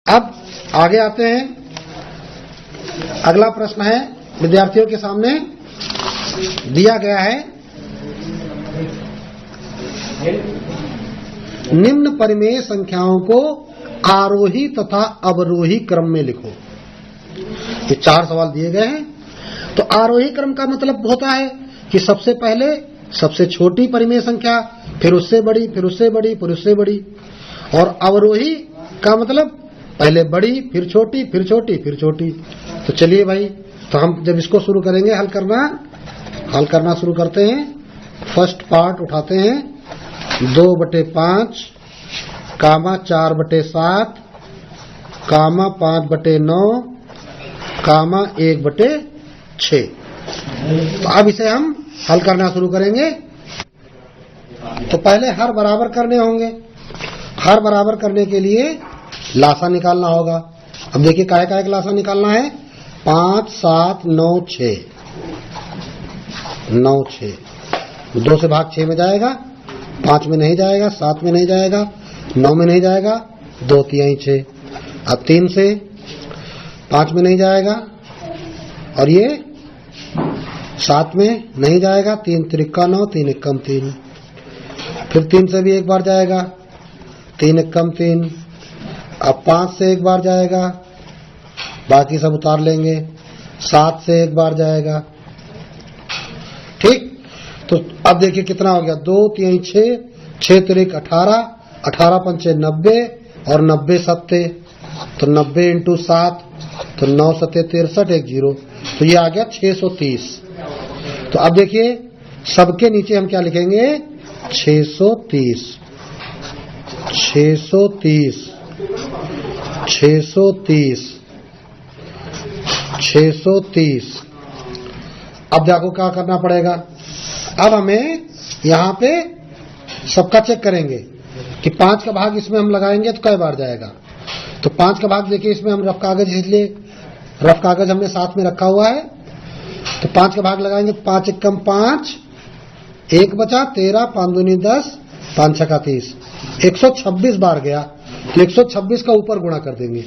अब आगे आते हैं। अगला प्रश्न है विद्यार्थियों के सामने दिया गया है, निम्न परिमेय संख्याओं को आरोही तथा अवरोही क्रम में लिखो। ये 4 सवाल दिए गए हैं। तो आरोही क्रम का मतलब होता है कि सबसे पहले सबसे छोटी परिमेय संख्या, फिर उससे बड़ी, फिर उससे बड़ी, फिर उससे बड़ी। और अवरोही का मतलब पहले बड़ी, फिर छोटी, फिर छोटी, फिर छोटी। तो चलिए भाई, तो हम जब इसको शुरू करेंगे हल करना शुरू करते हैं। फर्स्ट पार्ट उठाते हैं, 2/5 कामा 4/7 कामा 5/9 कामा 1/6। तो अब इसे हम हल करना शुरू करेंगे। तो पहले हर बराबर करने होंगे। हर बराबर करने के लिए लासा निकालना होगा। अब देखिए काय का लासा निकालना है। 5, 7, 9, 6। 9, 6 2 से भाग 6 में जाएगा, 5 में नहीं जाएगा, 7 में नहीं जाएगा, 9 में नहीं जाएगा, 2 तिहाई 6। अब 3 से 5 में नहीं जाएगा और ये 7 में नहीं जाएगा, 3 त्रिका 9, 3 एकम 3। फिर 3 से भी एक बार जाएगा, 3 एकम 3। अब 5 से एक बार जाएगा, बाकी सब उतार लेंगे। 7 से एक बार जाएगा। ठीक, तो अब देखिए कितना हो गया, 2 3 6, 6 त्रिक 18, 18 पंचे 90 और 90 सत्ते, तो 90 इंटू 7, तो 9 सत्ते 63, 1 0। तो ये आ गया 630। तो अब देखिए सबके नीचे हम क्या लिखेंगे, 630 630 630 630। अब देखो क्या करना पड़ेगा। अब हमें यहाँ पे सबका चेक करेंगे कि 5 का भाग इसमें हम लगाएंगे तो कई बार जाएगा। तो 5 का भाग देखिए, इसमें हम रफ कागज, इसलिए रफ कागज हमने साथ में रखा हुआ है। तो 5 का भाग लगाएंगे, 5 एकम 5, 1 बचा 13, 5 दूनी 10, 5 छका 30, 126 बार गया। तो 126 का ऊपर गुणा कर देंगे।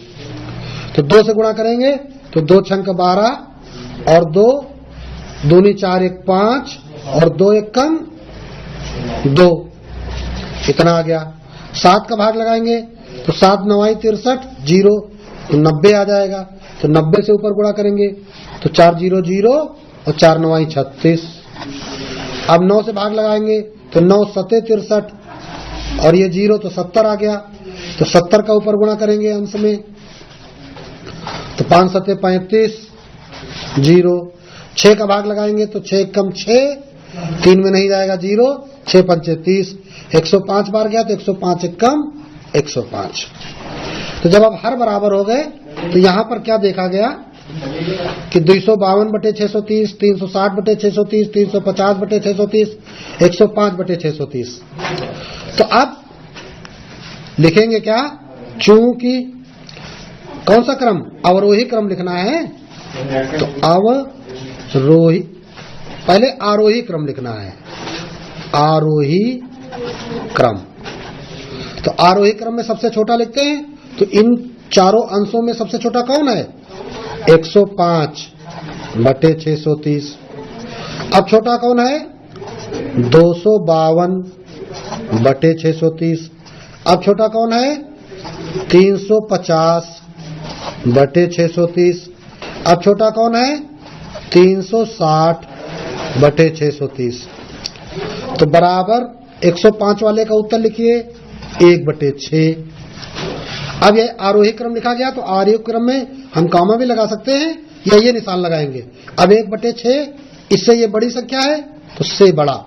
तो 2 से गुणा करेंगे तो 2 छंक 12 और 2 दूनी 4, 1 5 और 2 एकम 2, इतना आ गया। 7 का भाग लगाएंगे तो 7 9 63, 0, तो 90 आ जाएगा। तो 90 से ऊपर गुणा करेंगे तो 4 0 0 और 4 9 36। अब 9 से भाग लगाएंगे तो 9 7 63 और ये 0, तो 70 आ गया। तो 70 का ऊपर गुणा करेंगे अंश में, तो 5 7 35, 0। 6 का भाग लगाएंगे तो 6 एकम 6, 3 में नहीं जाएगा, 0, 6 पंचे 30, 105 बार गया। तो 105 एकम 105। तो जब अब हर बराबर हो गए तो यहाँ पर क्या देखा गया कि 252/630, 360/630, 350/630, 105/630। तो अब लिखेंगे क्या, चूंकि कौन सा क्रम, अवरोही क्रम लिखना है। तो अवरोही, पहले आरोही क्रम लिखना है, आरोही क्रम। तो आरोही क्रम में सबसे छोटा लिखते हैं। तो इन चारों अंशों में सबसे छोटा कौन है, 105/630। अब छोटा कौन है, 252/630। अब छोटा कौन है, 350/630। अब छोटा कौन है, 360/630। तो बराबर 105 वाले का उत्तर लिखिए 1/6। अब ये आरोही क्रम लिखा गया। तो आरोही क्रम में हम कॉमा भी लगा सकते हैं या ये निशान लगाएंगे। अब 1/6, इससे ये बड़ी संख्या है तो से बड़ा,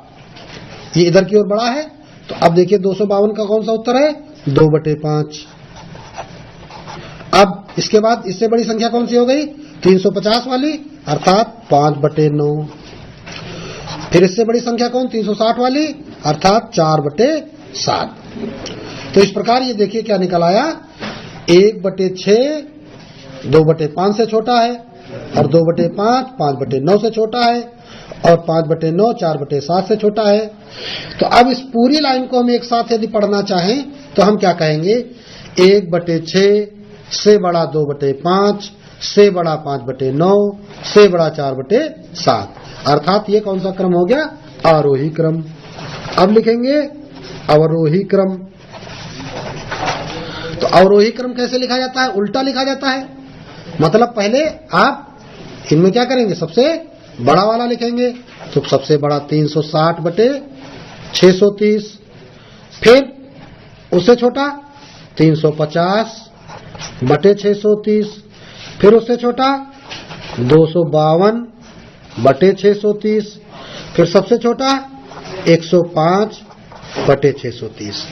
ये इधर की ओर बड़ा है। तो अब देखिए 252 का कौन सा उत्तर है, 2/5। अब इसके बाद इससे बड़ी संख्या कौन सी हो गई, 350 वाली, अर्थात 5/9। फिर इससे बड़ी संख्या कौन, 360 वाली, अर्थात 4/7। तो इस प्रकार ये देखिए क्या निकल आया, 1/6 2/5 से छोटा है और 2/5 5/9 से छोटा है और 5/9 4/7 से छोटा है। तो अब इस पूरी लाइन को हम एक साथ यदि पढ़ना चाहें तो हम क्या कहेंगे, 1/6 से बड़ा 2/5, से बड़ा 5/9, से बड़ा 4/7। अर्थात ये कौन सा क्रम हो गया? आरोही क्रम। अब लिखेंगे अवरोही क्रम। तो अवरोही क्रम कैसे लिखा जाता है? उल्टा लिखा जाता है। मतलब पहले आप इनमें क्या करेंगे? सबसे बड़ा वाला लिखेंगे। तो सबसे बड़ा 360/630, फिर उससे छोटा 350/630, फिर उससे छोटा 252/630, फिर सबसे छोटा 105/630।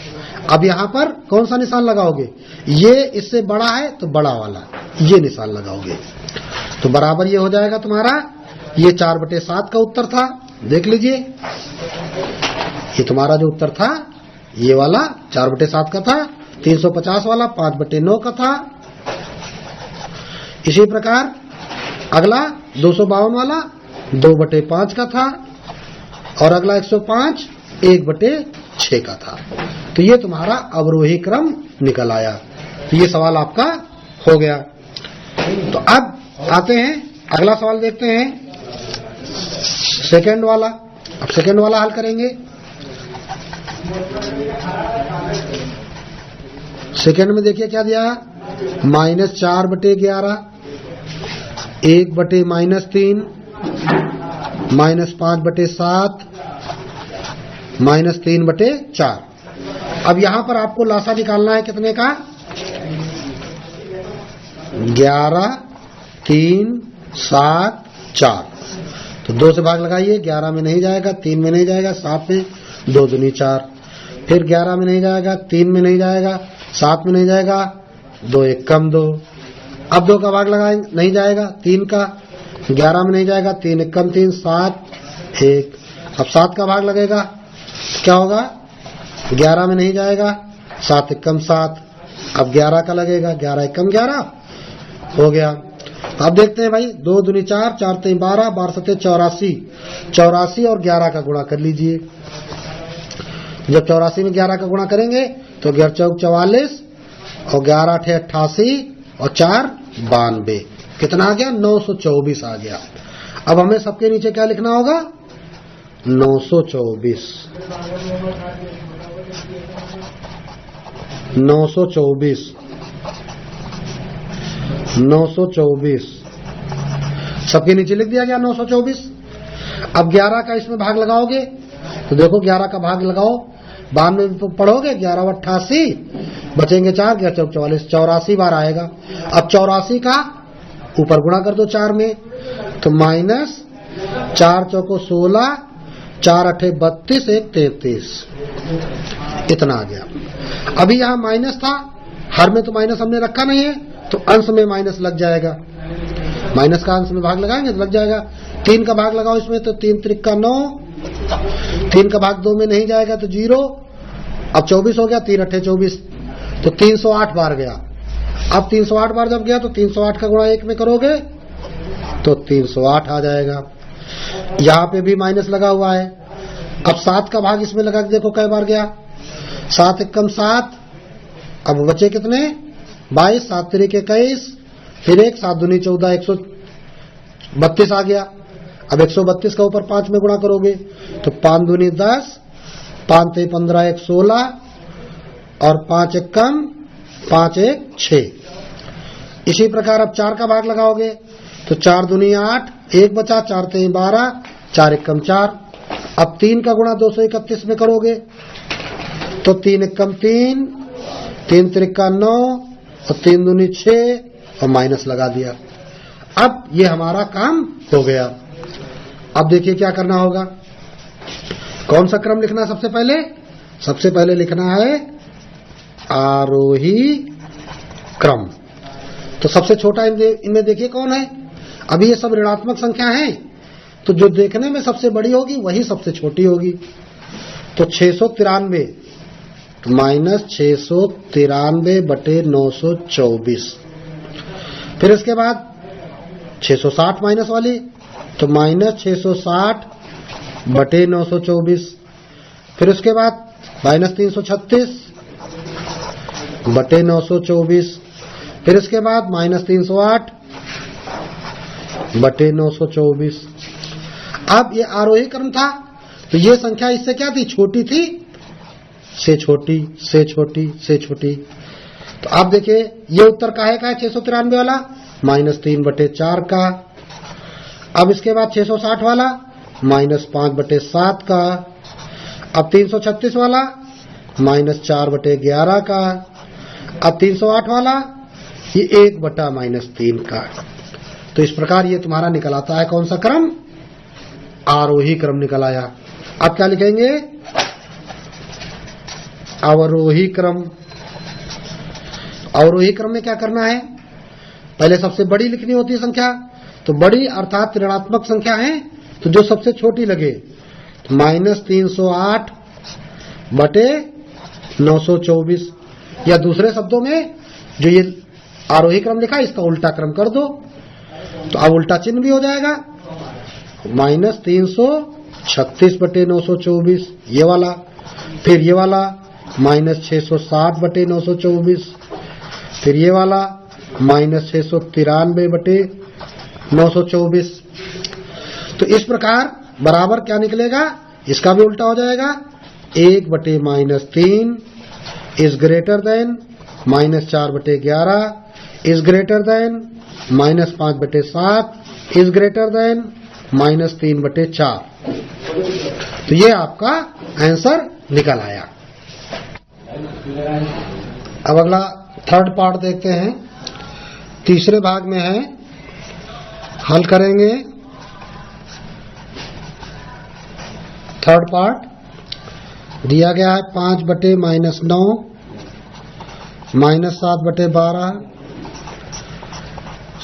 अब यहां पर कौन सा निशान लगाओगे? ये इससे बड़ा है तो बड़ा वाला ये निशान लगाओगे। तो बराबर ये हो जाएगा तुम्हारा, ये 4/7 का उत्तर था। देख लीजिए, ये तुम्हारा जो उत्तर था ये वाला 4/7 का था, 350 वाला 5/9 का था। इसी प्रकार अगला 252 वाला 2/5 का था, और अगला 105 1/6 का था। तो ये तुम्हारा अवरोही क्रम निकल आया। तो ये सवाल आपका हो गया। तो अब आते हैं अगला सवाल, देखते हैं सेकंड वाला। अब सेकंड वाला हल करेंगे। सेकंड में देखिए क्या दिया, -4/11, 1/-3, -5/7, -3/4। अब यहां पर आपको लासा निकालना है कितने का? 11, 3, 7, 4। तो 2 से भाग लगाइए, 11 में नहीं जाएगा, 3 में नहीं जाएगा, 7 में, 2 दूनी 4, फिर 11 में नहीं जाएगा, 3 में नहीं जाएगा, 7 में नहीं जाएगा, 2 1 कम 2। अब 2 का भाग लगाएंगे, नहीं जाएगा, 3 का, 11 में नहीं जाएगा, 3 1 कम 3, 7 1। अब 7 का भाग लगेगा, क्या होगा? 11 में नहीं जाएगा, 7 1 कम 7। अब 11 का लगेगा, 11 1 कम 11 हो गया। अब देखते हैं भाई, 2 दूनी 4, 4 3 12, 12 7 84, 84 और 11 का गुणा कर लीजिए। जब 84 में 11 का गुणा करेंगे तो 11 चौक 44 और 11 8 88 और 4 92। कितना आ गया? 924 आ गया। अब हमें सबके नीचे क्या लिखना होगा? 924। 924 सबके नीचे लिख दिया गया 924। अब 11 का इसमें भाग लगाओगे तो देखो 11 का भाग लगाओ, 92 में पढ़ोगे, 11 88 बचेंगे 4, 11 चौक 44, 84 बार आएगा। अब 84 का ऊपर गुणा कर दो 4 में, तो -4 चौको 16, 4 8 32, 1 33, इतना आ गया। अभी यहाँ माइनस था, हर में तो माइनस हमने रखा नहीं है, तो अंश में माइनस लग जाएगा। माइनस का अंश में भाग लगाएंगे तो लग जाएगा। 3 का भाग लगाओ इसमें, तो 3 त्रिक का 9, 3 का भाग 2 में नहीं जाएगा तो 0। अब 24 हो गया, 3 8 24, तो 308 बार गया। अब 308 बार जब गया तो 308 का गुणा 1 में करोगे तो 308 आ जाएगा। यहाँ पे भी माइनस लगा हुआ है। अब 7 का भाग इसमें लगा के देखो कै बार गया, 7 1 कम 7। अब बचे कितने? 22, 7 3 21, फिर 1 7 दूनी 14, 132 आ गया। अब 132 का ऊपर 5 में गुणा करोगे तो 5 दूनी 10, 5 3 15, 1 16 और 5 1 कम 5 1 6। इसी प्रकार अब 4 का भाग लगाओगे तो 4 दूनी 8, 1 बचा, 4 3 12, 4 1 कम 4। अब 3 का गुणा 231 में करोगे तो 3 1 कम 3, 3 त्रिक का 9 और 3 दूनी 6 और माइनस लगा दिया। अब ये हमारा काम हो गया। अब देखिए क्या करना होगा, कौन सा क्रम लिखना है सबसे पहले? सबसे पहले लिखना है आरोही क्रम। तो सबसे छोटा इनमें देखिए कौन है। अभी ये सब ऋणात्मक संख्या है, तो जो देखने में सबसे बड़ी होगी वही सबसे छोटी होगी। तो 693 -693/924। फिर इसके बाद 660 माइनस वाली, तो -660/924। फिर उसके बाद -336/924। फिर इसके बाद -308 बटे 924। अब ये आरोही क्रम था तो ये संख्या इससे क्या थी, छोटी थी, से छोटी से छोटी से छोटी। तो आप देखिए ये उत्तर काहे का है 693 वाला, -3 बटे 4 का। अब इसके बाद 660 वाला -5 बटे 7 का। अब 336 वाला -4 बटे 11 का। अब 308 वाला ये 1 बटा -3 का। तो इस प्रकार ये तुम्हारा निकल आता है कौन सा क्रम, आरोही क्रम निकल आया। अब क्या लिखेंगे, अवरोही क्रम। अवरोही क्रम में क्या करना है, पहले सबसे बड़ी लिखनी होती है संख्या, तो बड़ी अर्थात ऋणात्मक संख्या है तो जो सबसे छोटी लगे, तो -308 बटे 924, या दूसरे शब्दों में जो ये आरोही क्रम लिखा है इसका उल्टा क्रम कर दो, तो अब उल्टा चिन्ह भी हो जाएगा, -336 बटे 924 ये वाला, फिर ये वाला -660 बटे 924, फिर ये वाला -693 बटे 924। तो इस प्रकार बराबर क्या निकलेगा, इसका भी उल्टा हो जाएगा, 1 बटे -3 इज ग्रेटर देन -4 बटे 11 इज ग्रेटर देन -5 बटे 7 इज ग्रेटर देन -3 बटे 4। तो ये आपका आंसर निकल आया। अब अगला थर्ड पार्ट देखते हैं, तीसरे भाग में है, हल करेंगे। थर्ड पार्ट दिया गया है 5 बटे -9 -7 बटे 12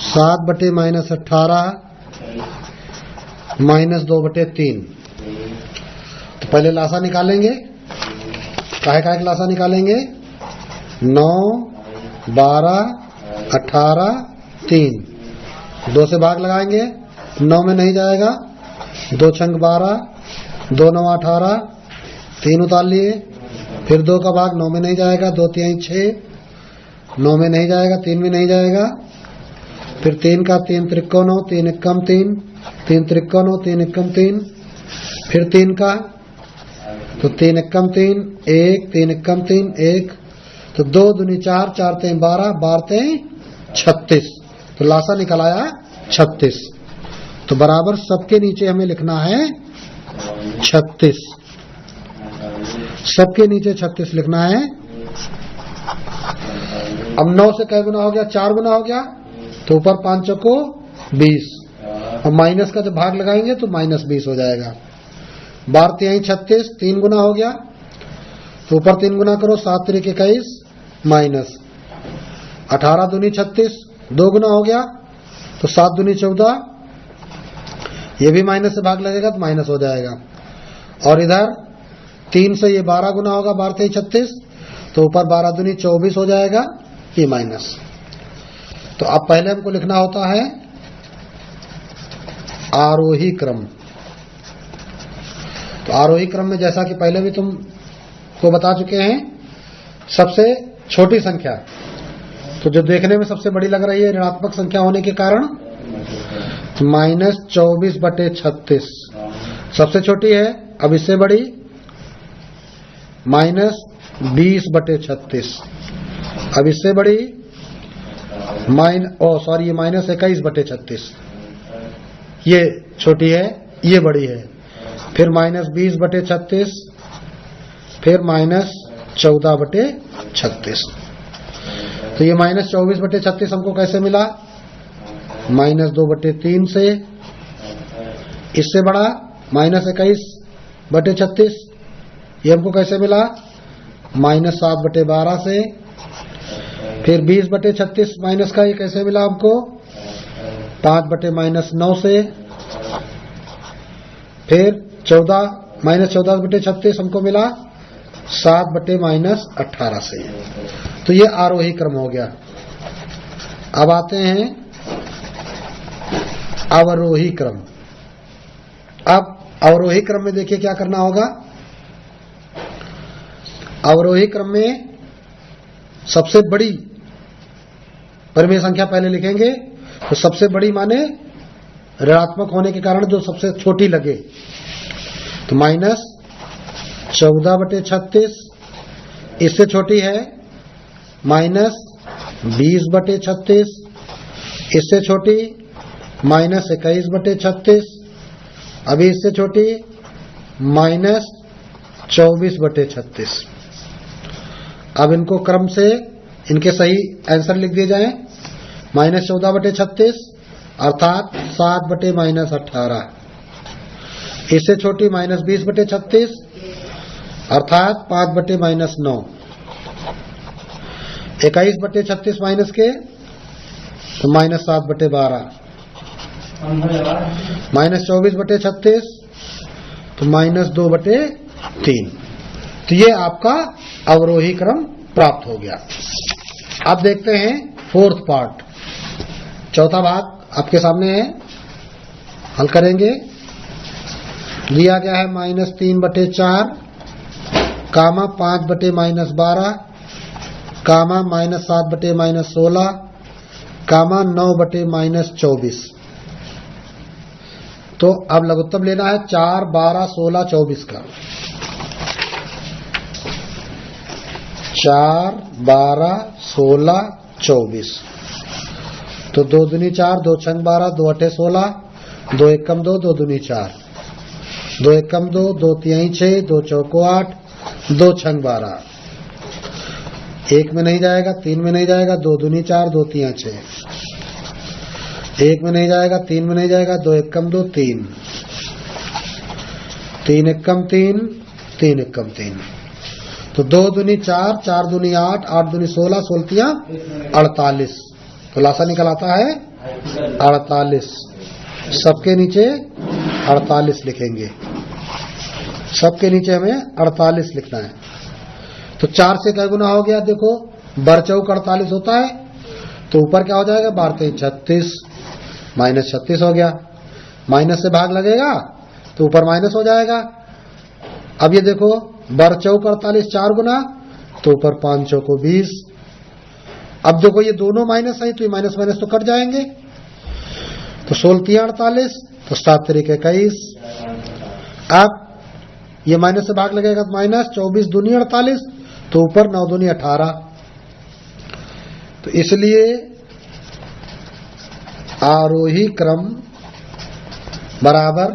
7 बटे -18 -2 बटे 3। तो पहले लासा निकालेंगे, काहे का लासा निकालेंगे, 9 12 18 3, 2 से भाग लगाएंगे, 9 में नहीं जाएगा, 2 छंग 12 2 9 18, 3 उतार लिए, फिर 2 का भाग 9 में नहीं जाएगा, 2 3 6, 9 में नहीं जाएगा, 3 में नहीं जाएगा, फिर 3 का 3 त्रिकोण 9 3 एकम 3 3 त्रिकोण 3 एकम 3, फिर 3 का तो 3 एकम 3 1 3 एकम 3 1, तो 2 दूनी 4 4 3 12 12 3 36। तो लासा निकल आया 36। तो बराबर सबके नीचे हमें लिखना है 36, सबके नीचे 36 लिखना है। अब 9 से कै गुना हो गया, 4 गुना हो गया, तो ऊपर 5 चौको 20, और माइनस का जब भाग लगाएंगे तो -20 हो जाएगा। 12 3 36, 3 गुना हो गया, तो ऊपर 3 गुना करो, 7 3 21 माइनस 18 दूनी 36, 2 गुना हो गया, तो 7 दूनी 14, ये भी माइनस से भाग लगेगा तो माइनस हो जाएगा। और इधर 3 से ये 12 गुना होगा, 12 3 36, तो ऊपर 12 दूनी 24 हो जाएगा, ये माइनस। तो अब पहले हमको लिखना होता है आरोही क्रम। तो आरोही क्रम में जैसा कि पहले भी तुम को बता चुके हैं, सबसे छोटी संख्या, तो जो देखने में सबसे बड़ी लग रही है ऋणात्मक संख्या होने के कारण, -24 बटे 36 सबसे छोटी है। अब इससे बड़ी -20 बटे 36, अब इससे बड़ी ये -21 बटे 36, ये छोटी है, ये बड़ी है। फिर -20 बटे 36, फिर -14 बटे 36। तो ये -24 बटे 36 हमको कैसे मिला, -2 बटे 3 से। इससे बड़ा -21 बटे 36, ये हमको कैसे मिला, -7 बटे 12 से। फिर 20 बटे 36 माइनस का ये कैसे मिला हमको, 5 बटे -9 से। फिर 14 बटे 36 हमको मिला 7 बटे -18 से। तो ये आरोही क्रम हो गया। अब आते हैं अवरोही क्रम। अब अवरोही क्रम में देखिए क्या करना होगा। अवरोही क्रम में सबसे बड़ी परिमेय संख्या पहले लिखेंगे तो सबसे बड़ी माने ऋणात्मक होने के कारण जो सबसे छोटी लगे, तो -14/36, इससे छोटी है -20/36, इससे छोटी -21/36, अभी इससे छोटी -24/36। अब इनको क्रम से इनके सही आंसर लिख दिए जाएं। -14/36 अर्थात 7/-18, इससे छोटी -20/36 अर्थात 5/-9, 21/36 माइनस के तो -7/12, -24/36 तो -2/3। तो ये आपका अवरोही क्रम प्राप्त हो गया। अब देखते हैं फोर्थ पार्ट, चौथा भाग आपके सामने है, हल करेंगे। दिया गया है -3/4, कामा 5/-12, कामा -7/-16, कामा 9/-24। तो अब लघुत्तम लेना है 4, 12, 16, 24 का। 4, 12, 16, 24। तो 2 दूनी 4, 2 छंग 12, 2 अठे 16, 2 एकम 2, 2 दूनी 4, 2 एकम 2, 2 तिहाई 6, 2 चौको 8, 2 छंग 12। 1 में नहीं जाएगा, 3 में नहीं जाएगा, 2 दूनी 4, 2 तिहाई 6, 1 में नहीं जाएगा, 3 में नहीं जाएगा, 2 एकम 2, 3, 3 एकम 3, 3 एकम 3। तो 2 दूनी 4, 4 दूनी 8, 8 दूनी 16, 16 48। तो लासा निकल आता है 48। सबके नीचे 48 लिखेंगे, सबके नीचे हमें 48 लिखना है। तो 4 से क्या गुना हो गया, देखो बर चौक 48 होता है, तो ऊपर क्या हो जाएगा, 12 36, -36 हो गया। माइनस से भाग लगेगा तो ऊपर माइनस हो जाएगा। अब ये देखो बर चौक 48, 4 गुना, तो ऊपर 5 चौको 20। अब देखो ये दोनों माइनस है, तो ये माइनस माइनस तो कट जाएंगे। तो 16 48, तो 7 तरीके 21। अब ये माइनस से भाग लगेगा तो माइनस, 24 दूनी 48, तो ऊपर 9 दूनी 18। तो इसलिए आरोही क्रम बराबर,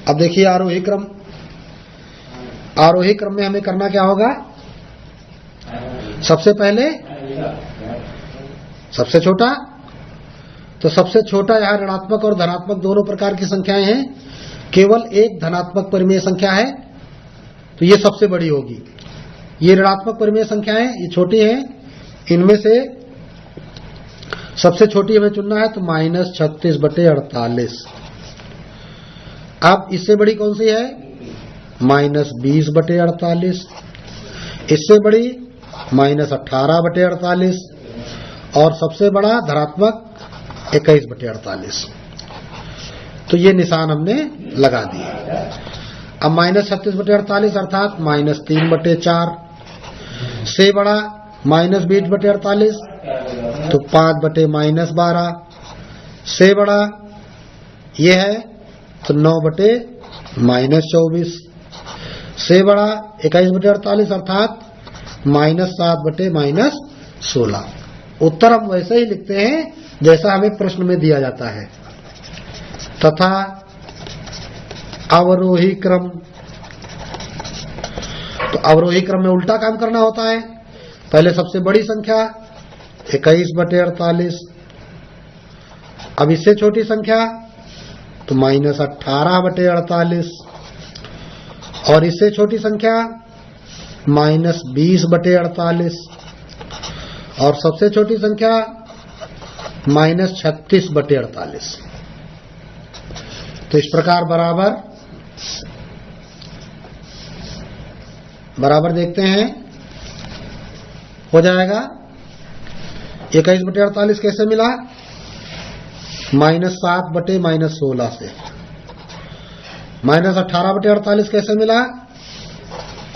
अब देखिए आरोही क्रम में हमें करना क्या होगा, सबसे पहले सबसे छोटा, तो सबसे छोटा यहां ऋणात्मक और धनात्मक दोनों प्रकार की संख्याएं हैं, केवल एक धनात्मक परिमेय संख्या है, तो ये सबसे बड़ी होगी। ये ऋणात्मक परिमेय संख्याएं ये छोटी हैं, इनमें से सबसे छोटी हमें चुनना है, तो -36/48। अब इससे बड़ी कौन सी है, -20/48, इससे बड़ी -18/48, और सबसे बड़ा धनात्मक 21/48। तो ये निशान हमने लगा दिए। अब -36/48 अर्थात -3/4, से बड़ा -20/48, तो 5/-12, से बड़ा ये है तो 9/-24, से बड़ा 21/48 अर्थात -7/-16। उत्तर हम वैसे ही लिखते हैं जैसा हमें प्रश्न में दिया जाता है। तथा अवरोही क्रम, तो अवरोही क्रम में उल्टा काम करना होता है। पहले सबसे बड़ी संख्या 21/48, अब इससे छोटी संख्या तो -18/48, और इससे छोटी संख्या -20/48, और सबसे छोटी संख्या -36/48। तो इस प्रकार बराबर देखते हैं, हो जाएगा। 21/48 कैसे मिला, -7/-16 से। -18/48 कैसे मिला,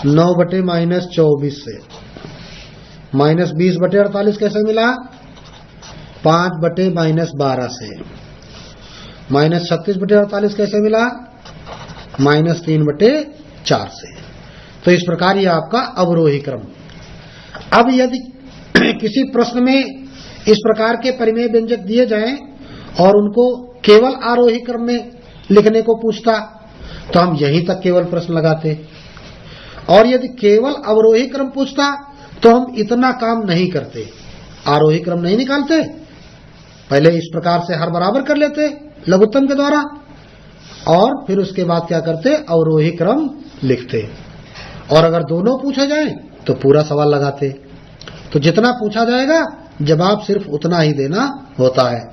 9/-24 से। -20/48 कैसे मिला, 5/-12 से। -36/48 कैसे मिला? -3/4 से। तो इस प्रकार ये आपका अवरोही क्रम। अब यदि किसी प्रश्न में इस प्रकार के परिमेय व्यंजक दिए जाएं और उनको केवल आरोही क्रम में लिखने को पूछता तो हम यहीं तक केवल प्रश्न लगाते, और यदि केवल अवरोही क्रम पूछता तो हम इतना काम नहीं करते, आरोही क्रम नहीं निकालते, पहले इस प्रकार से हर बराबर कर लेते लघुत्तम के द्वारा और फिर उसके बाद क्या करते, अवरोही क्रम लिखते। और अगर दोनों पूछे जाएं तो पूरा सवाल लगाते। तो जितना पूछा जाएगा जवाब सिर्फ उतना ही देना होता है।